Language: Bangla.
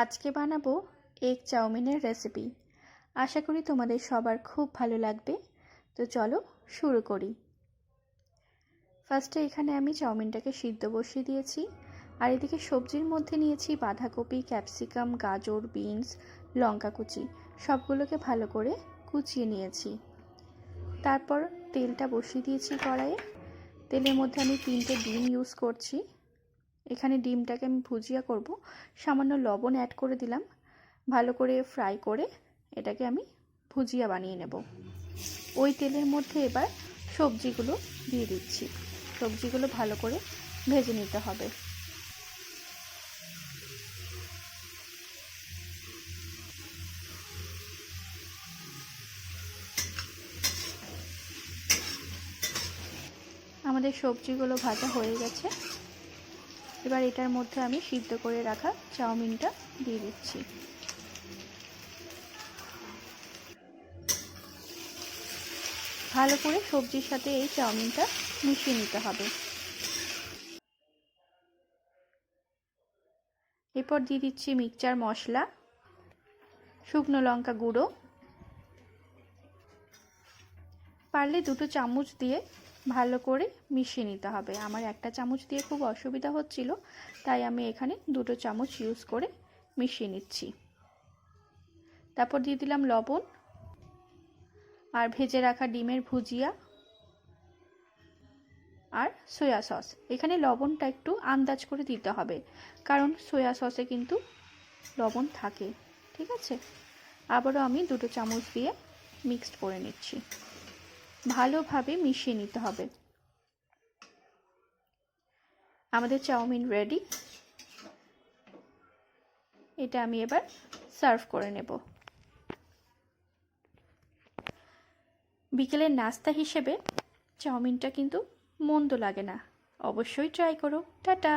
আজকে বানাবো এগ চাউমিনের রেসিপি। আশা করি তোমাদের সবার খুব ভালো লাগবে। তো চলো শুরু করি। ফার্স্টে এখানে আমি চাউমিনটাকে সিদ্ধ বসিয়ে দিয়েছি, আর এদিকে সবজির মধ্যে নিয়েছি বাঁধাকপি, ক্যাপসিকাম, গাজর, বিনস, লঙ্কা কুচি, সবগুলোকে ভালো করে কুচিয়ে নিয়েছি। তারপর তেলটা বসিয়ে দিয়েছি কড়াইয়ে। তেলের মধ্যে আমি 3টে ডিম ইউজ করছি। এখানে ডিমটাকে আমি ভুজিয়া করব, সামান্য লবণ অ্যাড করে দিলাম। ভালো করে ফ্রাই করে এটাকে আমি ভুজিয়া বানিয়ে নেব। ওই তেলের মধ্যে এবার সবজিগুলো দিয়ে দিচ্ছি। সবজিগুলো ভালো করে ভেজে নিতে হবে। আমাদের সবজিগুলো ভাজা হয়ে গেছে। এবার এটার মধ্যে আমি সিদ্ধ করে রাখা চাউমিনটা দিয়ে দিচ্ছি। ভালো করে সবজির সাথে এই চাউমিনটা মিশিয়ে নিতে হবে। এরপর দিয়ে দিচ্ছি মিক্সচার মশলা, শুকনো লঙ্কা গুঁড়ো, পারলে 2 চামচ দিয়ে ভালো করে মিশিয়ে নিতে হবে। আমার 1 চামচ দিয়ে খুব অসুবিধা হচ্ছিল, তাই আমি এখানে 2 চামচ ইউজ করে মিশিয়ে নিচ্ছি। তারপর দিয়ে দিলাম লবণ আর ভেজে রাখা ডিমের ভুজিয়া আর সয়া সস। এখানে লবণটা একটু আন্দাজ করে দিতে হবে, কারণ সয়া সসে কিন্তু লবণ থাকে। ঠিক আছে, আবারও আমি 2 চামচ দিয়ে মিক্সড করে নিচ্ছি। ভালোভাবে মিশিয়ে নিতে হবে। আমাদের চাউমিন রেডি। এটা আমি এবার সার্ভ করে নেব। বিকেলের নাস্তা হিসেবে চাউমিনটা কিন্তু মন্দ লাগে না। অবশ্যই ট্রাই করো। টাটা।